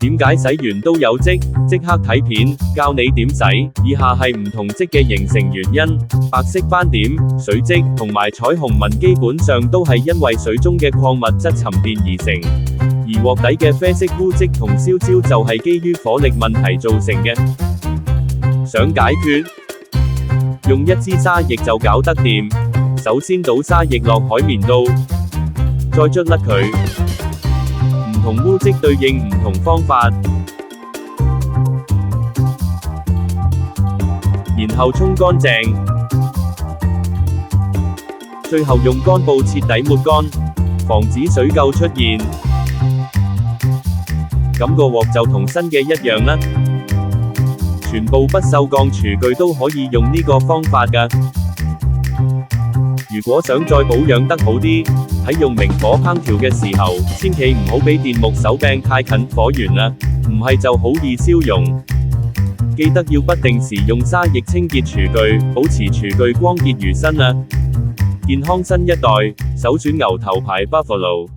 點解洗完都有漬？即刻睇片，教你點洗。以下係唔同漬嘅形成原因：白色斑點、水漬同埋彩虹紋基本上都係因為水中嘅礦物質沉澱而成，而鑊底嘅啡色污漬同燒焦就係基於火力問題造成嘅。想解決，用一支沙液就搞得掂。首先倒沙液落海綿度，再捽甩佢。唔同污漬對應唔同方法，然後沖乾淨，最後用乾布徹底抹乾，防止水垢出現。咁個鑊就同新嘅一樣啦。全部不鏽鋼廚具都可以用呢個方法㗎。如果想再保養得好啲，喺用明火烹調嘅時候，千祈唔好俾電木手柄太近火源啦，唔係就好易燒溶。記得要不定時用沙液清潔廚具，保持廚具光潔如新啊！健康新一代，首選牛頭牌 Buffalo。